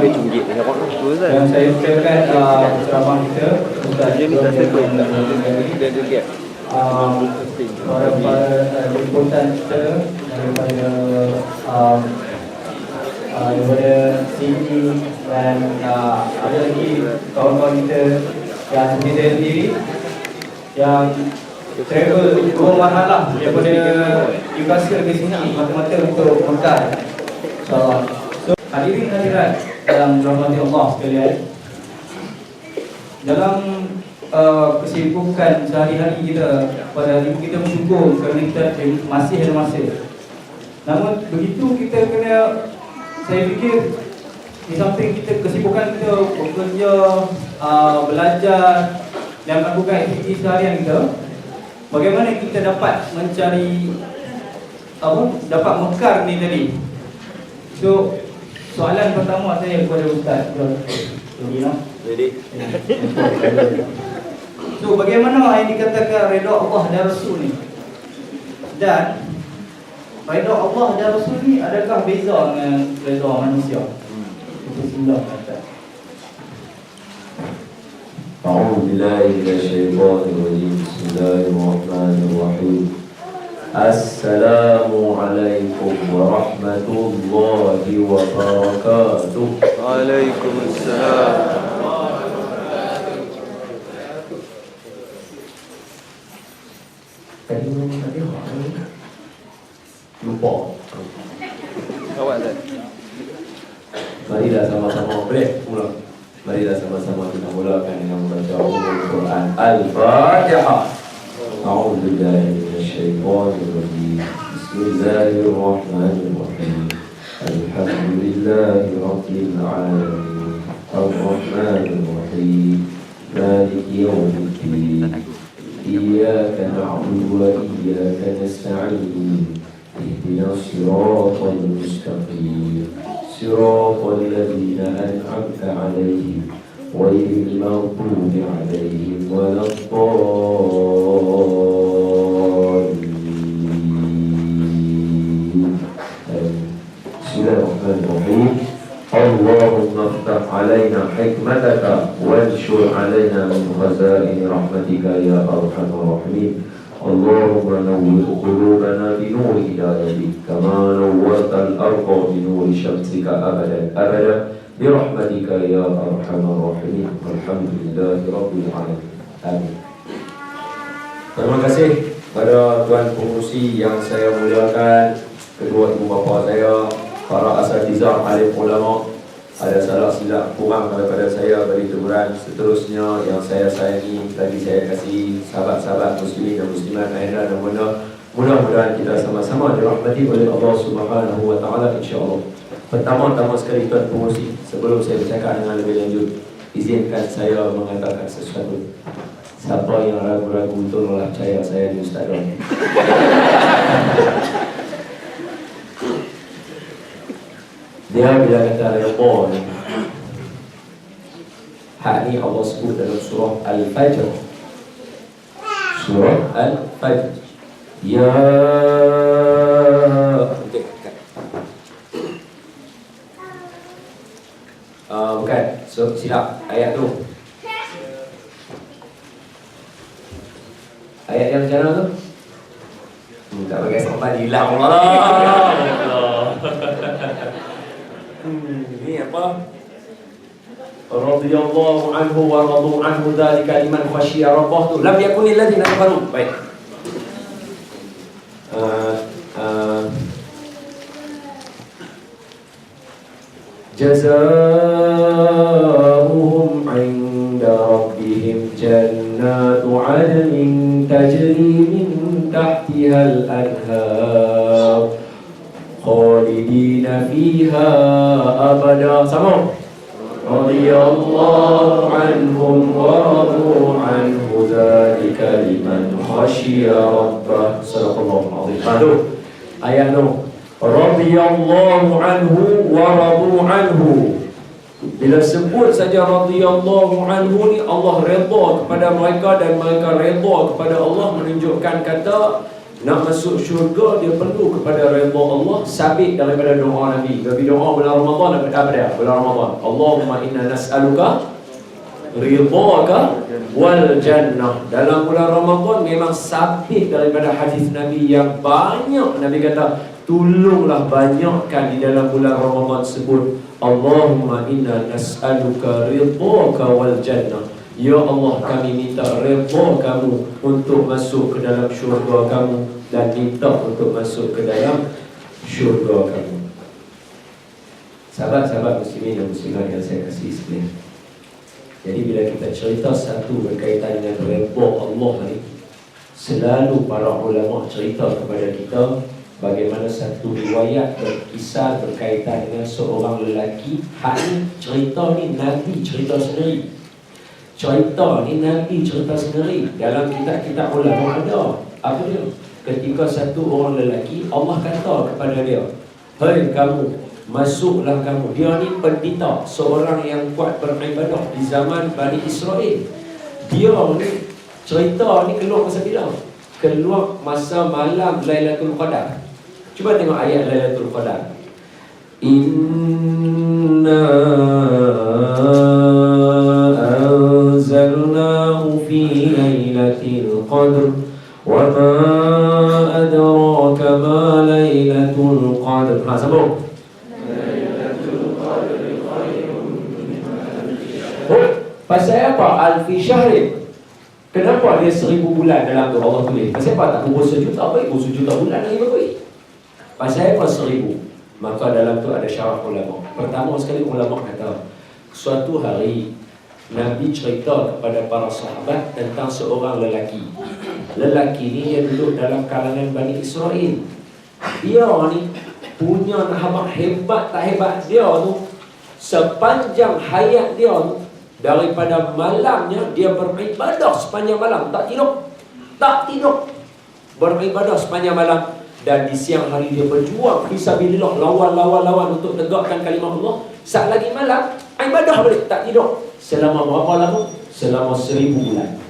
Yang saya ucapkan ceramah kita Ustaz para liputan kita daripada sini dan ada lagi kawan-kawan kita yang kita sendiri yang travel dua malam daripada Newcastle ke sini mata-mata untuk Mekah, insyaAllah. So, hadirin hadirat dalam rahmat Allah sekalian, dalam kesibukan sehari-hari kita pada hari ini, kita bersyukur kerana kita masih ada masa. Namun begitu kita kena, saya fikir di samping kita kesibukan kita bekerja, belajar dan melakukan aktiviti seharian kita, bagaimana kita dapat mencari dapat mekar ni tadi. So soalan pertama saya kepada Ustaz Ready? So bagaimana yang dikatakan redha Allah dan Rasul ni, dan redha Allah dan Rasul ni adakah beza dengan redha manusia? Itu semula kata. أعوذ بالله من الشيطان الرجيم بسم الله الرحمن الرحيم السلام عليكم ورحمة الله وبركاته. وعليكم السلام. Tadi lupa. Awak tak? Marilah sama-sama ulang. Marilah sama-sama kita mulakan dengan membaca Al-Quran Al-Fatihah. A'udzu billahi minasyaitonir rajim. Bismillahirrahmanirrahim. Alhamdulillahi rabbil alamin. Ar-Rahmanir Rahim. Maliki yaumiddin. Iyyaka na'budu wa iyyaka nasta'in. Ihdinas siratal mustaqim. صراط الذين أنعمت عليهم غير المغضوب عليهم ولا الضالين. بسم الله الرحمن الرحيم. اللهم افتح علينا حكمتك وانشر علينا من خزائن رحمتك يا أرحم الراحمين. اللهم نور قلوبنا بنور هدايتك كما نورت الأرض بنور شمسك أبدا أبدا برحمتك يا أرحم الراحمين. الحمد لله رب العالمين. Amin. Terima kasih pada tuan pengurusi yang saya muliakan, kedua ibu bapa saya, para asatizah alim ulama. Ada salah silap kurang daripada saya beri teguran. Seterusnya yang saya sayangi, lagi saya kasih sahabat-sahabat muslimin dan muslimat ayah dan bunda, mudah-mudahan kita sama-sama dirahmati oleh Allah Subhanahu wa taala insya-Allah. Pertama-tama sekali tuan pengurusi, sebelum saya bercakap dengan lebih lanjut, izinkan saya mengatakan sesuatu. Siapa yang ragu-ragu tolonglah percaya saya ni Ustaz Ron. Dia bila kata redha ni, hak ni Allah sebut dalam surah Al-Fajr. Surah Al-Fajr. Ya bukan, so, silap ayat tu. Ayat yang macam mana tu? Tak pakai sampai hilang Allah. Ini apa? Radhiyallahu anhu wa radu anhu dzalika liman khasyiya rabbah tu. Lam yakunil ladzina kafaru. Baik. Jazaohum 'inda rabbihim jannatu 'adnin tajri min tahtiha al-anhar khalidina fiha abada. Sama. Radhiyallahu anhum wa radu anhu dzalika liman khasyiya rabbah. Sadaqallahu alazim. Aduh. Ayat tu. Radhiyallahu anhu wa radu anhu. Bila sebut saja radhiyallahu anhu ni, Allah redha kepada mereka dan mereka redha kepada Allah, menunjukkan kata Nak masuk syurga dia perlu kepada redha Allah, sabit daripada doa Nabi. Nabi doa bulan Ramadan apa dia? Bulan Ramadan. Allahumma inna nas'aluka ridhaka wal jannah. Dalam bulan Ramadan memang sabit daripada hadis Nabi yang banyak. Nabi kata, tolonglah banyakkan di dalam bulan Ramadan sebut Allahumma inna nas'aluka ridhaka wal jannah. Ya Allah, kami minta redha kamu untuk masuk ke dalam syurga kamu, dan minta untuk masuk ke dalam syurga kamu. Sahabat-sahabat muslimin dan muslimat yang saya kasih sekalian, jadi bila kita cerita satu berkaitan dengan redha Allah ni, selalu para ulama cerita kepada kita bagaimana satu riwayat berkisah berkaitan dengan seorang lelaki. Hak ni cerita ni Nabi cerita sendiri. Cerita ni Nabi cerita sendiri. Dalam kitab-kitab ulama ada. Apa dia? Ketika satu orang lelaki, Allah kata kepada dia, "Hei kamu, masuklah kamu." Dia ni pendeta, seorang yang kuat beribadah di zaman Bani Israel. Dia ni cerita ni keluar masa bila? Keluar masa malam Lailatul Qadar. Cuba tengok ayat Lailatul Qadar. Inna anzalnahu fi lailatul qadr wa ma adraka ma lailatul qadr. Sambung. Lailatul qadr khairun min alfi syahr. Pasal apa? Alfi syahrin. Kenapa dia 1000 bulan dalam tu Allah tulis? Pasal apa? Tak pun sejuta baik, pun sejuta bulan lagi baik. Pasal apa 1000? Maka dalam tu ada syarah ulama. Pertama sekali ulama kata, suatu hari Nabi cerita kepada para sahabat tentang seorang lelaki. Lelaki ni dia duduk dalam kalangan Bani Israel. Dia ni punya nahabak hebat tak hebat dia tu, sepanjang hayat dia tu, daripada malamnya dia beribadah sepanjang malam, tak tidur, beribadah sepanjang malam. Dan di siang hari dia berjuang fisabilillah, lawan untuk tegakkan kalimah Allah. Saat lagi malam ibadah balik, tak tidur. Selama berapa lama? Selama 1000 bulan.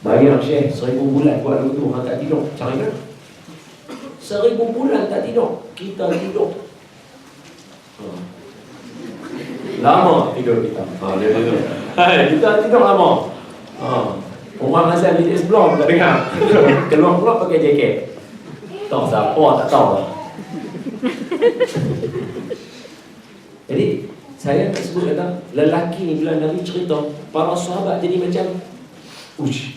Bayang Syekh, 1000 bulan buat dulu tu tak tidur. Macam mana? 1000 bulan tak tidur. Kita tidur lama tidur kita. Kita tidur lama. Orang asal bilik sebelah tak dengar. Keluar pakai jaket. Tahu siapa tak tahu lah. Jadi saya nak sebut kata, lelaki ni bila Nabi cerita, para sahabat jadi macam ush,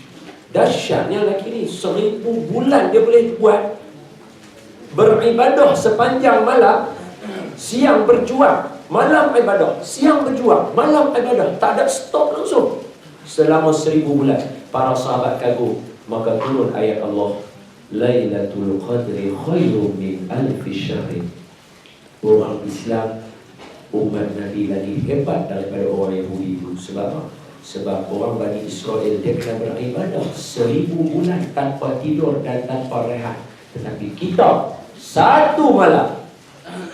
dahsyatnya lelaki ni 1000 bulan dia boleh buat beribadah sepanjang malam. Siang berjuang, malam ibadah. Siang berjuang, malam ibadah. Tak ada stop langsung selama 1000 bulan. Para sahabat kagum. Maka turun ayat Allah, Lailatul Qadri khairun min alfi syahrin. Orang Islam, umat Nabi lagi hebat daripada orang Yahudi itu. Sebab apa? Sebab orang Bani Israel dia kena beribadah 1000 bulan tanpa tidur dan tanpa rehat. Tetapi kita satu malam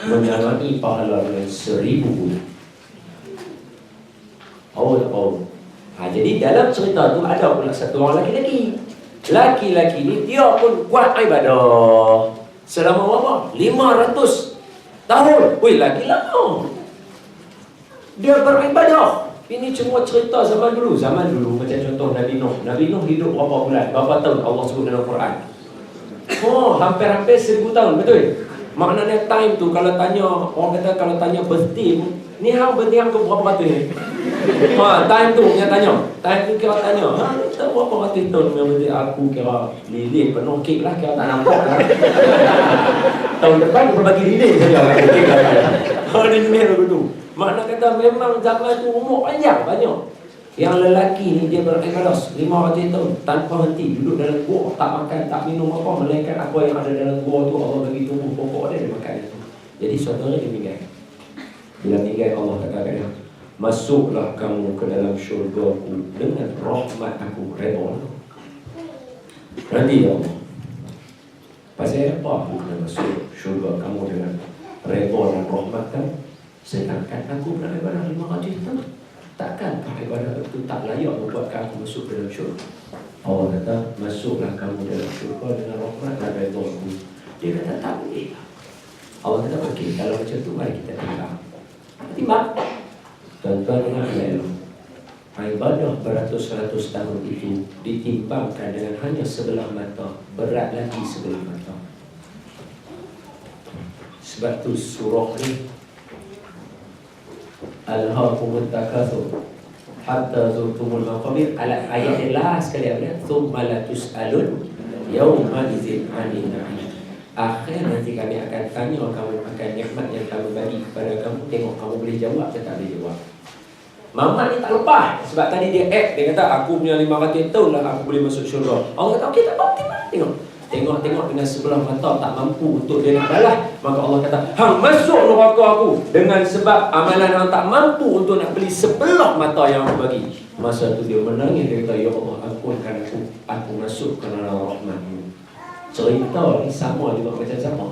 menyamai pahala dengan 1000 bulan. Tahu tak tahu? Jadi dalam cerita tu ada pula satu orang laki-laki. Laki-laki ni dia pun buat ibadah selama berapa? 500 tahun. Weh, lagi lama dia beribadah. Ini cuma cerita zaman dulu. Zaman dulu macam contoh Nabi Nuh. Nabi Nuh hidup berapa bulan? Berapa tahun Allah sebut dalam Quran? Hampir-hampir 1000 tahun. Betul? Maknanya time tu kalau tanya, orang kata kalau tanya birthday, ni hang birthday hang ke berapa ratus ni? Time tu yang tanya. Time tu kira tanya, kita berapa ratus tahun yang birthday aku, kira lilin penuh kek lah, kira tak nampak lah. Tahun depan berbagi lilin saja kek lah. Dia ni begitu. Makna kata memang zaman tu umur panjang banyak. Yang lelaki ni dia beribadah 500 tahun tanpa henti, duduk dalam gua, tak makan, tak minum apa, melainkan apa yang ada dalam gua tu Allah bagi tumbuh pokok dia makan itu. Jadi suatu hari dia meninggal. Bila meninggal Allah kata dia, masuklah kamu ke dalam syurgaku dengan rahmat aku, redha. Nanti ya Allah, pasal apa aku kena masuk syurga kamu dengan redha dan rahmat kamu, sedangkan aku beribadah 500 tahun. Takkankah ibadah itu tak layak membuatkan aku masuk dalam syurga? Allah kata, masuklah kamu dalam syurga dengan rahmat dan redha aku. Dia kata, tak boleh. Allah kata, okey, kalau macam tu mari kita timbang. Tuan-tuan dengar elok. Ibadah beratus-ratus tahun itu ditimbangkan dengan hanya sebelah mata, berat lagi sebelah mata. Sebab tu surah ni Alhaakumut takatsur hatta zurtumul maqabir, ayat yang last sekali apa? Tsumma la tus'alun yauma idzin 'anil na'im. Akhir nanti kami akan tanya kamu akan nikmat yang kami bagi kepada kamu. Tengok kamu boleh jawab atau tak boleh jawab. Mamat ni tak lepas. Sebab tadi dia dia kata aku punya 500 tahun lah aku boleh masuk syurga. Allah kata okey tak apa, tengok dengan sebelah mata tak mampu untuk dia nak balas. Maka Allah kata hang masuk neraka aku dengan sebab amalan hang tak mampu untuk nak beli sebelah mata yang aku bagi. Masa tu dia menangis, dia kata ya Allah ampunkan aku masuk ke dalam rahmat-Mu. Cerita ni sama juga macam sama.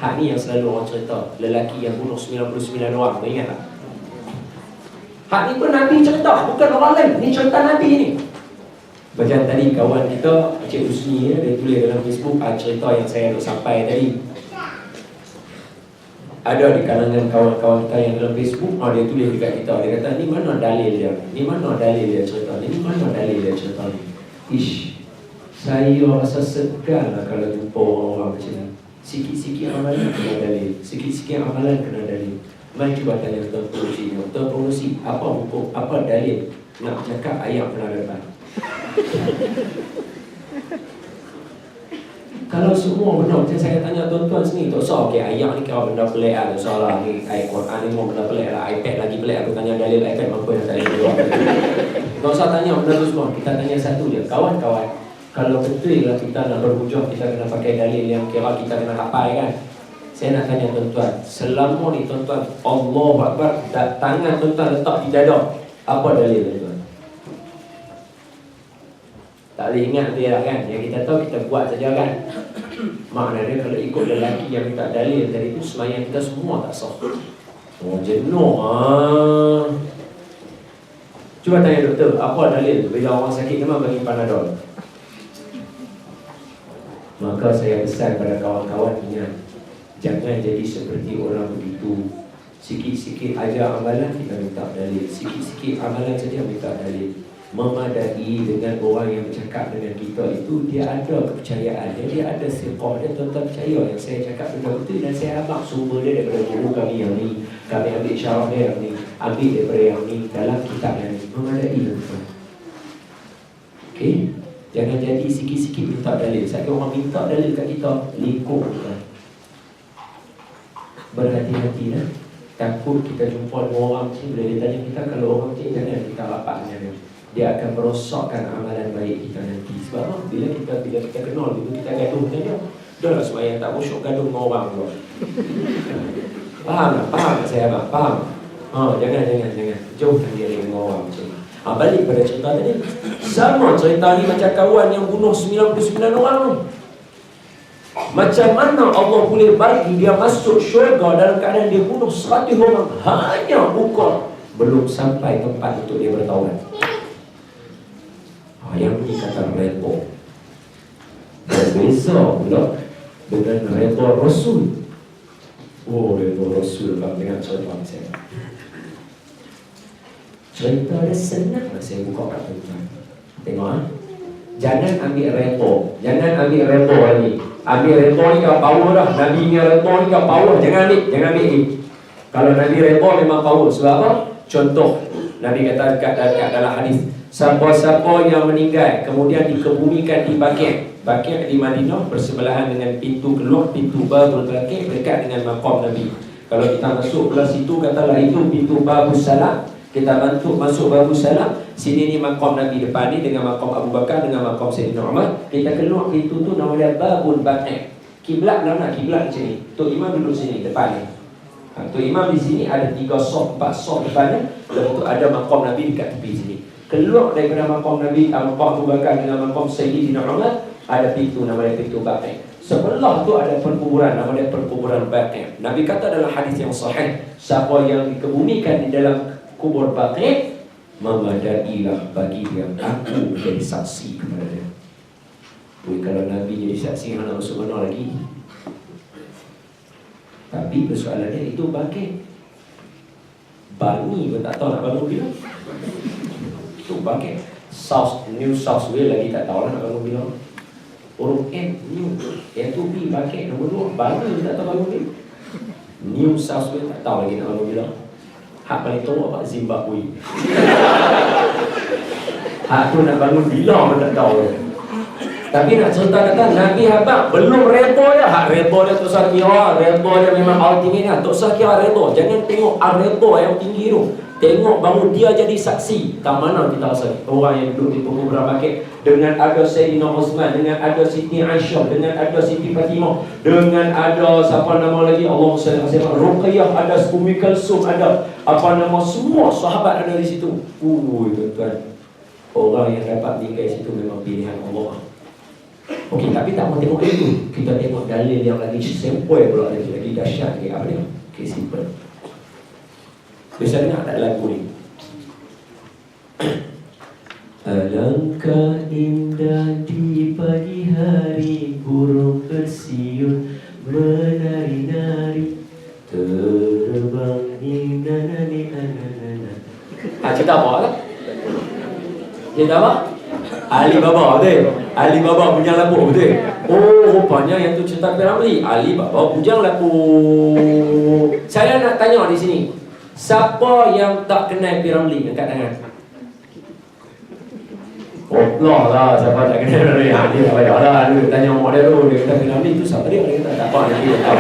Hak ni yang selalu orang cerita, lelaki yang bunuh 99 orang, ingat tak? Hak ni pun Nabi cerita, bukan orang lain. Ni cerita Nabi ni. Macam tadi kawan kita Encik Husni dia tulis dalam Facebook cerita yang saya nak sampai tadi. Ada di kalangan kawan-kawan kita yang dalam Facebook dia tulis dekat kita. Dia kata ni mana dalil dia? Ni mana dalil dia cerita ni? Ni mana dalil dia cerita ni? Ish, saya rasa segan lah kalau jumpa orang-orang macam ni. Sikit-sikit amalan kena dalil, sikit-sikit amalan kena dalil. Mari cuba tanya Tuan Pengurusi. Tuan Pengurusi, apa hukum, apa dalil nak cakap ayat penghadapan? Kalau semua benar, macam saya tanya tuan-tuan sini, tak usah, okay, ayat ni kira benda pelik lah, tak usah lah, ni ayat Quran ni semua benda pelik lah, iPad lagi pelik, aku tanya dalil iPad mampu yang tak boleh jawab. Tak usah tanya benda tu semua, kita tanya satu je, kawan-kawan, kalau betul lah kita nak berhujung, kita kena pakai dalil yang kira kita kena hafal kan. Saya nak tanya tuan-tuan, selama ni tuan-tuan, Allahu Akbar, tangan tuan-tuan letak di dada, apa dalil tuan-tuan? Tak boleh ingat dia kan. Yang kita tahu kita buat saja kan. Maknanya kalau ikut lelaki yang minta dalil tadi itu, sembahyang kita semua tak sah. Oh jenuh. Cuba tanya doktor, apa dalil bila orang sakit memang bagi Panadol? Maka saya pesan pada kawan-kawan ingat, jangan jadi seperti orang begitu. Sikit-sikit ajar amalan kita minta dalil, sikit-sikit amalan saja minta dalil. Memadai dengan orang yang bercakap dengan kita itu, dia ada kepercayaan dia ada siqah dia, tuan-tuan percaya yang saya cakap benda betul dan saya abang sumber dia daripada guru kami yang ni, kami ambil syarah dia yang ni, ambil daripada yang ni, dalam kitab yang ni. Memadai tuan-tuan. Okay, jangan jadi sikit-sikit minta dalil. Saya orang minta dalil kat kita, lingkup kita. Berhati-hati lah. Takut kita jumpa dengan orang macam, bila dia tanya kita, kalau orang macam jangan kita rapat dengan dia. Dia akan merosakkan amalan baik kita nanti. Sebab apa? Bila kita kenal dulu, kita gaduh dengan dia. Dah lah sembahyang tak khusyuk, gaduh dengan orang tu. Faham tak? Faham tak saya abang? Faham? Jangan. Jauhkan dia dengan orang macam ni. Balik pada cerita tadi. Sama cerita ni macam kawan yang bunuh 99 orang tu. Macam mana Allah boleh bagi dia masuk syurga dalam keadaan dia bunuh 100 orang? Hanya bukan belum sampai tempat untuk dia bertaubat. Yang ni kata redha. Berbeza pula dengan redha Rasul. Oh, redha Rasul bang, dengan cerita ni saya. Cerita dia senang lah saya buka kat tuan-tuan. Tengok jangan ambil redha. Jangan ambil redha ni. Ambil redha ni kau power dah. Nabi ni redha ni kau power. Jangan ambil ni. Kalau Nabi redha memang power. Sebab apa? Contoh Nabi kata dekat dalam hadis, siapa-siapa yang meninggal kemudian dikebumikan di Baqi' di Madinah, bersebelahan dengan pintu keluar, pintu Babul Baqi', dekat dengan maqam Nabi. Kalau kita masuk belah situ, katalah itu pintu Babus Salam, kita bantu masuk Babus Salam, sini ni maqam Nabi, depan ni dengan maqam Abu Bakar, dengan maqam Sayyidina Umar. Kita keluar pintu tu nama dia Babul Baqi'. Kiblat mana? Kiblat macam ni. Tok Imam duduk sini depan ni. Tok Imam di sini ada 3 sof, 4 sof depannya. Lepas tu ada maqam Nabi dekat tepi sini. Keluar daripada maqam Nabi, maqam Abu Bakar dengan maqam Sayyidina Umar, ada pintu nama dia pintu Baqi'. Sebelah tu ada perkuburan nama dia perkuburan Baqi'. Nabi kata dalam hadis yang sahih, siapa yang dikebumikan di dalam kubur Baqi', memadailah bagi dia aku menjadi saksi kepada dia. Kalau Nabi jadi saksi, nak masuk mana lagi? Tapi persoalannya itu bangkit. Bani pun tak tahu nak bangun bila. Itu bangkit. New South Wales lagi tak tahu lah nak bangun bila. Orang New yang tu B bangkit nombor 2. Bani pun tak tahu bangun bila. New South Wales tak tahu lagi nak bangun bila. Hak paling teruk Pak Zimbabwe. Hak tu nak bangun bila pun tak tahu. Tapi nak cerita kata Nabi habaq belum reba dia. Hak reba dia tak usah kira. Reba dia memang ultimate lah. Tak usah kira reba. Jangan tengok reba yang tinggi tu. Tengok baru dia jadi saksi. Tak mana kita rasa orang yang duduk di pokok berbakit. Dengan ada Sayyidina Osman, dengan ada Siti Aisyah, dengan ada Siti Fatimah, dengan ada siapa nama lagi, Allah SWT, Ruqayyah, ada Ummi Kalsum, ada apa nama, semua sahabat ada di situ. Tuan-tuan, orang yang dapat tinggal di situ memang pilihan Allah. Okey, tapi tak mau tengok itu. Kita tengok dalil yang lagi sempoi pula lagi dahsyat lagi. Apa dia? Okey, simple. Bisa dengar tak lagu ni? Alangkah indah di pagi hari, burung bersiul menari-nari, terbang nana. Cerita apa lah? Cerita apa? Alibaba betul? Alibaba bujang lapuk betul? Oh, rupanya yang tu cerita Piramli. Alibaba bujang lapuk. Saya nak tanya di sini, siapa yang tak kenal Piramli angkat tangan? Oh lah, siapa tak kenal Piramli? Dia tak payah lah, dia tanya mak dia dulu. Dia kata Piramli tu siapa dia? Dia kata tak apa, nanti dia tahu.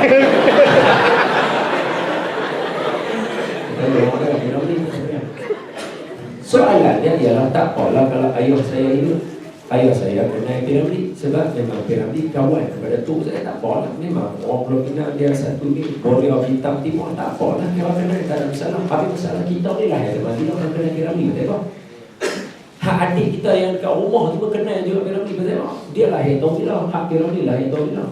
Soalannya ialah tak apalah kalau ayah saya hidup. Ayah saya kenal Piramli sebab memang Piramli kawan kepada tu saya, tak apalah. Memang orang belum kenal dia satu ni Boria Hitam Timur, tak apalah. Kalau kenal tak ada masalah. Tapi masalah kita ni lah yang mati orang kenal Piramli, betul tak? Hak adik kita yang dekat rumah tu pun kenal juga Piramli, betul tak? Dia lah yang tahu bila, hak Piramli lah yang tahu bila.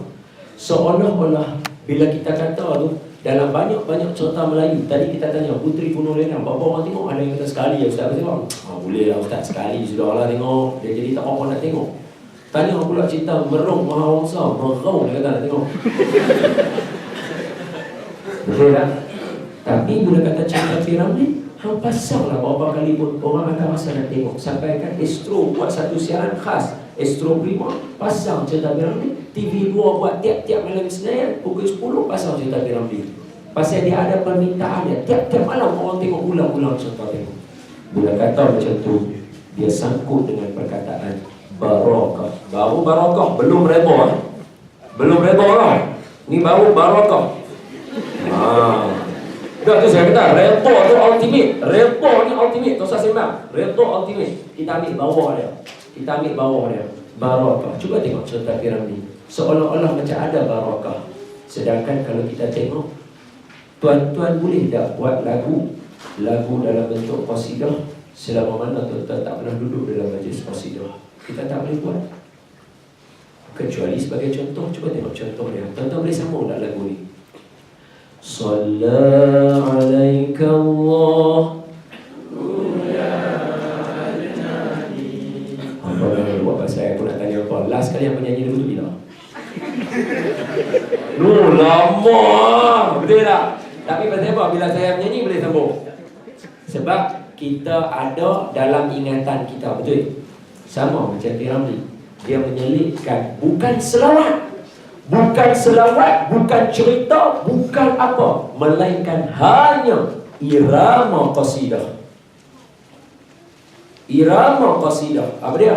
Seolah-olah bila kita kata tu dalam banyak-banyak cerita Melayu. Tadi kita tanya Puteri Gunung Lenang, berapa orang tengok? Ada yang kata sekali ya Ustaz. Tengok. Boleh lah Ustaz, sekali sudahlah tengok. Dia jadi tak apa nak tengok. Tanya pula cerita Merung Mahawangsa, Merung dia kata nak tengok. Betul tak? Tapi bila kata cerita Piramli, hang pasang lah berapa kali pun orang akan rasa nak tengok. Sampaikan Astro buat satu siaran khas, Astro Prima, pasang cerita Piramli. TV2 buat tiap-tiap malam Senin pukul 10 pasang cerita Piramli. Pasal dia ada permintaan dia. Tiap-tiap malam orang tengok ulang-ulang cerita tengok. Bila kata macam tu, dia sangkut dengan perkataan barakah. Baru barakah, belum reba. Belum reba lah. Ni baru barakah. Dah tu saya kata, reba tu ultimate. Reba ni ultimate, tak usah sembang. Reba ultimate. Kita ambil bawah dia. Kita ambil bawah dia. Barakah. Cuba tengok cerita Piramli. Seolah-olah macam ada barakah. Sedangkan kalau kita tengok, tuan-tuan boleh tak buat lagu dalam bentuk qasidah selama mana tuan-tuan tak pernah duduk dalam majlis qasidah? Kita tak boleh buat. Kecuali sebagai contoh, cuba tengok contoh dia. Tuan-tuan boleh sambung tak lagu ni? Salla alaika Allah. Apa yang buat pasal saya pun nak tanya apa? Last kali yang penyanyi dulu tu bila? Lama. Betul tak? Tapi pasal apa? Bila saya menyanyi boleh sambung. Sebab kita ada dalam ingatan kita. Betul? Sama macam Piramli. Dia menyelitkan bukan selawat. Bukan selawat, bukan cerita, bukan apa, melainkan hanya irama qasidah. Irama qasidah. Apa dia?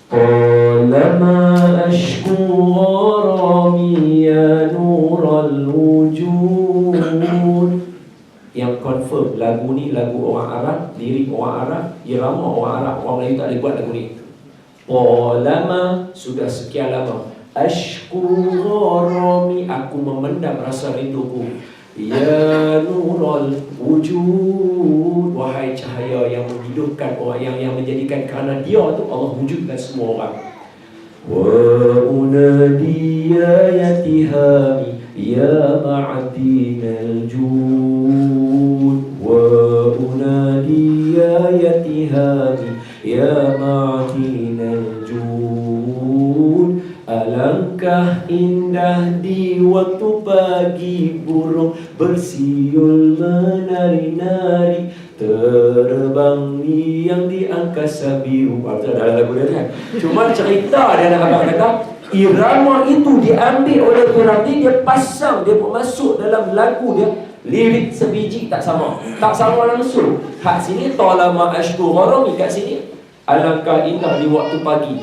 Qalama ashku gharami ya nural wujud. Yang confirm lagu ni lagu orang Arab, lirik orang Arab, irama orang Arab. Orang Melayu tak boleh buat lagu ni. Qalama, sudah sekian lama. Ashku gharami, aku memendam rasa rinduku. Ya nurul wujud, wahai cahaya yang menghidupkan orang, yang menjadikan kerana dia tu Allah wujudkan semua orang. Wa unadi ya yatihami ya ma'adinal jud. Wa unadi tihami ya ma'tinal jud. Alangkah indah di waktu pagi burung bersiul menari-nari, terbang yang di angkasa biru. Ada lagu dia kan? Cuma cerita dia nak abang kata, irama itu diambil oleh Qurani, dia pasang, dia masuk dalam lagu dia. Lirik sebiji tak sama. Tak sama langsung. Hak sini talama ashku gharami, kat sini alangkah indah di waktu pagi.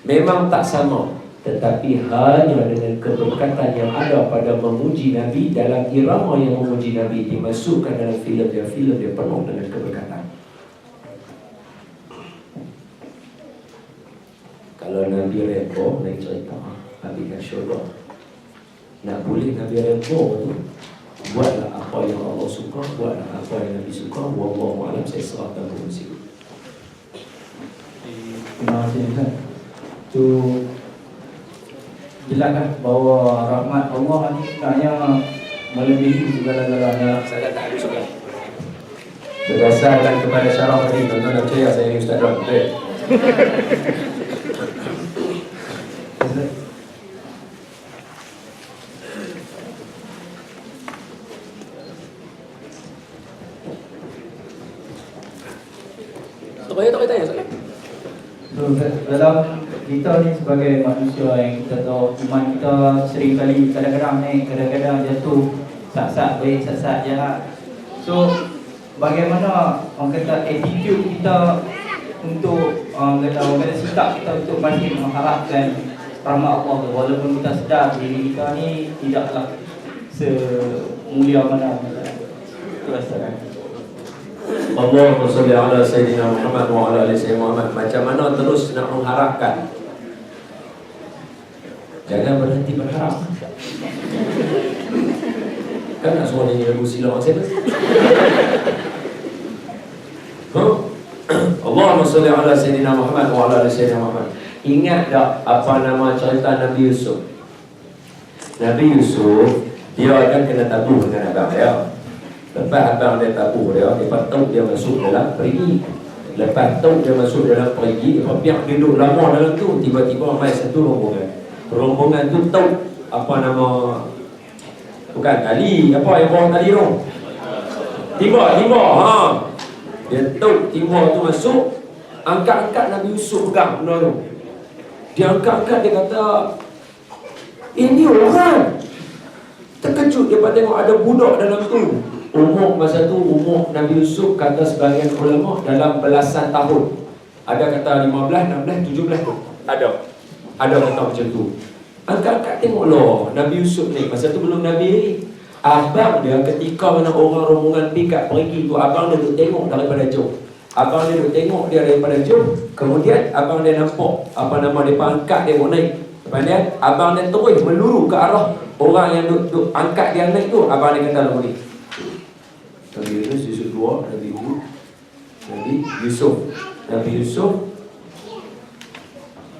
Memang tak sama. Tetapi hanya dengan keberkatan yang ada pada memuji Nabi, dalam irama yang memuji Nabi, dimasukkan dalam filem dia penuh dengan keberkatan. Kalau Nabi Rembo naik cerita Nabi kan syurga, nak boleh Nabi Rembo tu buatlah apa yang Allah suka, buatlah apa yang Nabi suka. Wallahu a'lam. Saya serahkan kepada Muslim. Terima kasih Ustaz. Tu jelaskan bahawa rahmat Allah ni hanya melebihi segala-galanya. Saya tak ada suka. Berdasarkan kepada syarah tadi, tuan-tuan nak percaya saya ni Ustaz Ram. Tak payah tanya Ustaz. So, dalam kita ni sebagai manusia yang kita tahu iman kita sering kali kadang-kadang naik, kadang-kadang jatuh, sat-sat baik, sat-sat jahat. So bagaimana orang kata attitude kita untuk orang kata sikap kita untuk masih mengharapkan rahmat Allah tu, walaupun kita sedar diri kita ni tidaklah semulia mana itu rasakan. Allahumma salli ala Sayyidina Muhammad wa ala ali Sayyidina Muhammad. Macam mana terus nak mengharapkan? Jangan berhenti berharap. Kan nak suruh nyanyi lagu silau saya. Allahumma salli ala Sayyidina Muhammad wa ala ali Sayyidina Muhammad. Ingat tak apa nama cerita Nabi Yusuf? Nabi Yusuf dia akan kena tabuh dengan abang dia. Lepas abang dia tabuh dia, lepas tahu dia masuk dalam perigi. Lepas tahu dia masuk dalam perigi, dia biar duduk lama dalam tu. Tiba-tiba mai satu rombongan. Rombongan tu tahu apa nama, bukan Ali, apa yang bawah tadi tu? Tiba-tiba, dia tahu tiba tu masuk, angkat-angkat Nabi Yusuf pegang benda tu. Dia angkat-angkat, dia kata, ini orang. Terkejut dia pada tengok ada budak dalam tu. Umur masa tu, umur Nabi Yusuf kata sebahagian ulama dalam belasan tahun. Ada kata 15, 16, 17 tu. Ada kata macam tu. Angkat-angkat tengok loh Nabi Yusuf ni. Masa tu belum Nabi ni. Abang dia ketika mana orang rombongan pikat pergi tu, abang dia duduk tengok daripada jauh. Abang dia duduk tengok dia daripada jauh. Kemudian abang dia nampak apa nama dia angkat dia mau naik. Lepas dia abang dia terus meluru ke arah orang yang duduk angkat dia naik tu. Abang dia kata lagu ni, Nabi Yusuf 2, Nabi Hud, Nabi Yusuf. Nabi Yusuf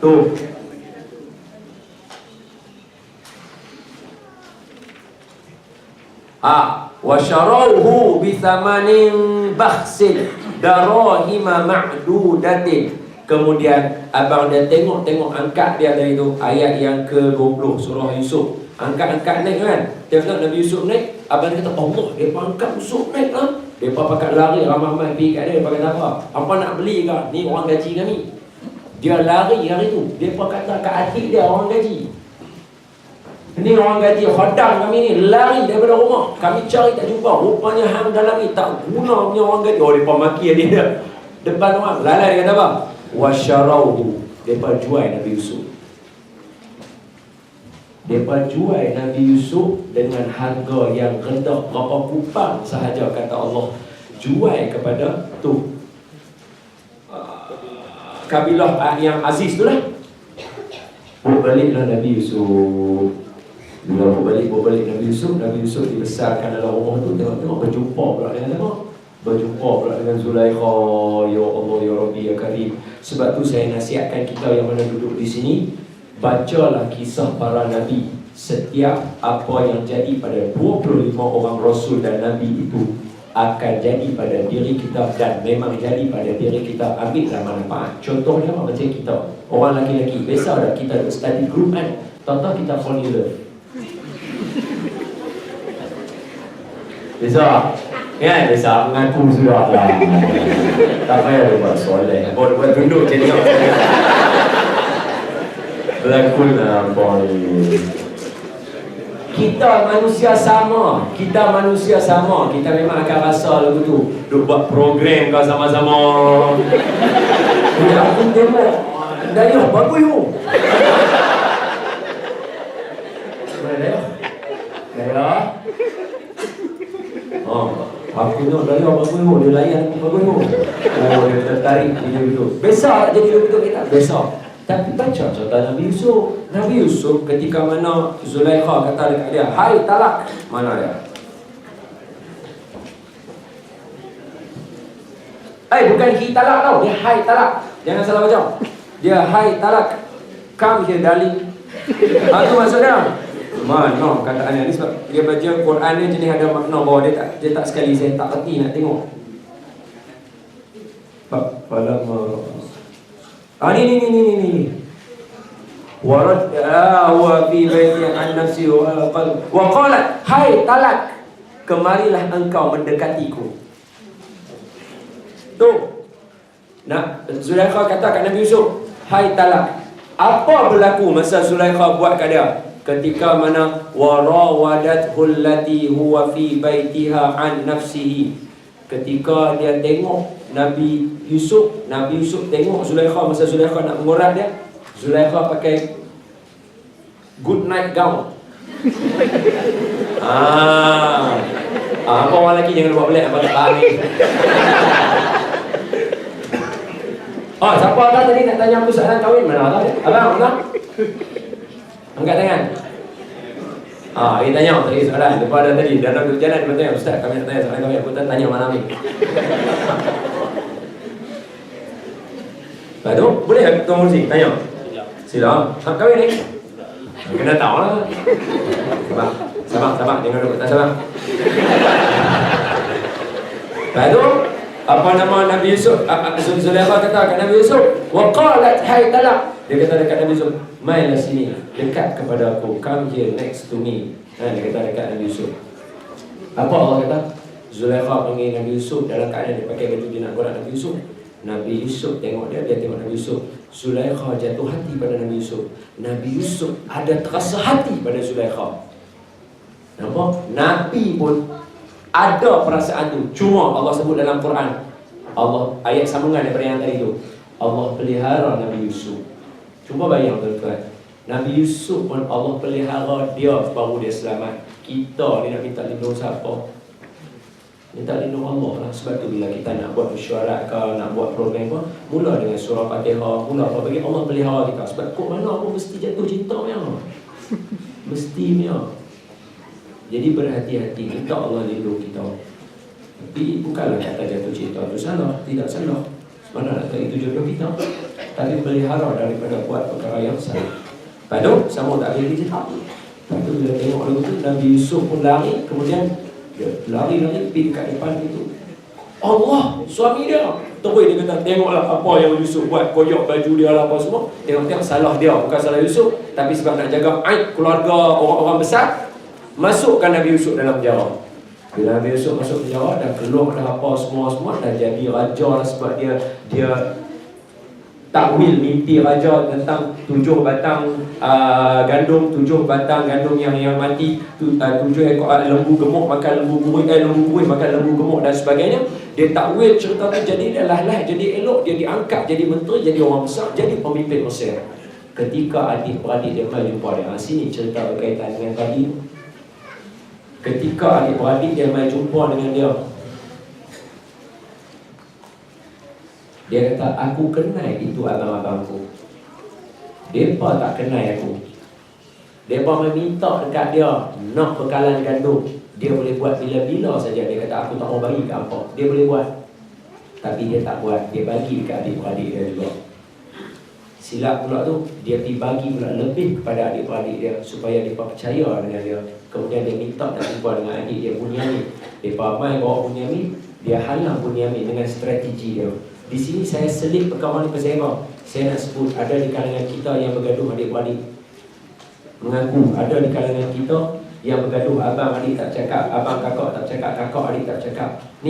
tu wa syarauhu bi thamanin bakhsin darahima ma'dudatin. Kemudian abang dia tengok angkat dia dari tu. Ayat yang ke-20 surah Yusuf. Angkat-angkat naik kan. Tengok Nabi Yusuf naik, abang dia kata Allah, dia angkat Yusuf naik lah. Dia pakai lari ramai-ramai pergi kat dia. Dia kata apa? Apa nak beli ke? Ni orang gaji kami. Dia lari hari tu. Dia kata kat hati dia orang gaji. Ni orang gaji khadam kami ni, lari daripada rumah. Kami cari tak jumpa. Rupanya hang dalam ni tak guna punya orang gaji. Oh, mereka maki dia depan orang. Lalai dia kata apa? Wasyarauhu. Mereka jual Nabi Yusuf. Mereka jual Nabi Yusuf dengan harga yang rendah, berapa kupang sahaja kata Allah. Jual kepada tu kabilah yang aziz tu lah. Baliklah Nabi Yusuf. Bila berbalik Nabi Yusuf dibesarkan dalam rumah tu. Tengok berjumpa pula dengan apa? Berjumpa pula dengan Zulaikha. Ya Allah, Ya Rabbi, Ya Karim. Sebab tu saya nasihatkan kita yang mana duduk di sini, bacalah kisah para Nabi. Setiap apa yang jadi pada 25 orang Rasul dan Nabi itu akan jadi pada diri kita dan memang jadi pada diri kita. Ambillah manfaat. Contohnya macam kita, orang lelaki-lelaki, biasa dah kita study group kan, tahu-tahu kita fall in love. Biasa kan, biasa mengaku sudah lah. Tak payah dia buat soleh, buat duduk je tengok. Berlakon lah boy. Kita manusia sama. Kita manusia sama. Kita memang akan rasa lagu tu duk buat program kau sama-sama. Ya aku tengok Dayah bagus you. Mana Dayah? Dayah. Oh, aku tengok Dayah bagus you. Dia layan aku bagus you. Oh, dia tertarik video itu. Besar jadi video kita. Besar. Tapi baca cerita Nabi Yusuf. Nabi Yusuf ketika mana Zulaikha kata dekat dia, hai talak. Mana dia? Bukan hi talak tau. Dia hai talak. Jangan salah baca. Dia hai talak. Come here darling. Itu maksudnya. Mana kataannya ni sebab dia baca Quran ni jenis ada makna bahawa dia tak sekali saya tak kerti nak tengok. Ni. Warad wa fi baiti an nafsi wa qalb. Wa qalat, hai talak, kemarilah engkau mendekatiku. Tu. Nah, Zulaikha kata kat Nabi Yusuf, hai talak. Apa berlaku masa Zulaikha buat kat dia? Ketika mana warawadathu allati huwa fi baitiha an nafsihi. Ketika dia tengok Nabi Yusuf tengok Zulaikha masa Zulaikha nak mengurat dia. Zulaikha pakai good night gown. Apa orang lelaki jangan buat pelik apa tak faham ni. Siapa dah tadi nak tanya aku soalan kahwin mana tahu? Abang, mana? Angkat tangan. Dia tanya tadi soalan. Lepas dah tadi dalam berjalan dia bertanya, Ustaz kami nak tanya soalan kahwin. Aku tanya malam ni. Lepas tu, boleh tak Tuan Mursi tanya? Sila. Hak kahwin ni? Kena tahu lah. Sabar. Jangan duduk tak sabar. Lepas tu, apa nama Nabi Yusuf? Zulaikha kata kat Nabi Yusuf, wa qalat hai talak. Dia kata dekat Nabi Yusuf, mainlah sini, dekat kepada aku, come here next to me. Dia kata dekat Nabi Yusuf. Apa Allah kata? Zulaikha panggil Nabi Yusuf dalam keadaan dia pakai baju dia nak gorak Nabi Yusuf. Nabi Yusuf tengok dia tengok Nabi Yusuf. Zulaikha jatuh hati pada Nabi Yusuf. Nabi Yusuf ada terasa hati pada Zulaikha. Nampak? Nabi pun ada perasaan tu. Cuma Allah sebut dalam Quran, Allah ayat sambungan daripada yang tadi tu, Allah pelihara Nabi Yusuf. Cuba bayang tuan-tuan, Nabi Yusuf pun Allah pelihara dia baru dia selamat. Kita ni nak minta lindung siapa? Minta lindung Allah lah. Sebab tu bila kita nak buat mesyuarat ke, nak buat program apa, mula dengan surah Fatihah, mula apa bagi Allah pelihara kita. Sebab kok mana aku mesti jatuh cinta ya. Mestinya. Jadi berhati-hati, minta Allah lindung kita. Tapi bukanlah kata jatuh cinta itu salah, tidak salah. Sebenarnya itu jodoh kita. Tapi pelihara daripada buat perkara yang salah. Lepas sama tak boleh dijahit. Lepas tu bila tengok lagu tu, Nabi Yusuf pun lari. Kemudian dia lari pergi dekat depan itu. Allah, suami dia. Terus dia kata, tengoklah apa yang Yusuf buat. Koyok baju dia lah apa semua. Tengok-tengok salah dia, bukan salah Yusuf. Tapi sebab nak jaga aib keluarga orang-orang besar, masukkan Nabi Yusuf dalam penjara. Bila Nabi Yusuf masuk penjara, dah keluar dah apa semua-semua, dah jadi raja lah. Sebab dia takwil mimpi raja tentang 7 batang gandum, 7 batang gandum yang mati, 7 ekor lembu gemuk makan lembu buih makan lembu gemuk dan sebagainya. Dia takwil cerita tu, jadi dia lah jadi elok, dia diangkat jadi menteri, jadi orang besar, jadi pemimpin Mesir. Ketika adik-beradik dia mai jumpa dia, sini cerita berkaitan dengan tadi. Ketika adik-beradik dia mai jumpa dengan dia, dia kata, aku kenal itu abang-abangku. Mereka tak kenal aku. Mereka meminta dekat dia nak bekalan gandum. Dia boleh buat bila-bila saja. Dia kata, aku tak mau bagi ke apa. Dia boleh buat. Tapi dia tak buat. Dia bagi dekat adik-beradik dia juga. Silap pula tu, dia pergi bagi pula lebih kepada adik-beradik dia supaya mereka percaya dengan dia. Kemudian dia minta nak jumpa dengan adik dia Bunyamin. Dia ramai bawa Bunyamin, dia halang Bunyamin dengan strategi dia. Di sini saya selit perkawanan bersama. Saya nak sebut ada di kalangan kita yang bergaduh adik-beradik. Mengaku ada di kalangan kita yang bergaduh abang adik tak cakap, abang kakak tak cakap, kakak adik tak cakap. Ni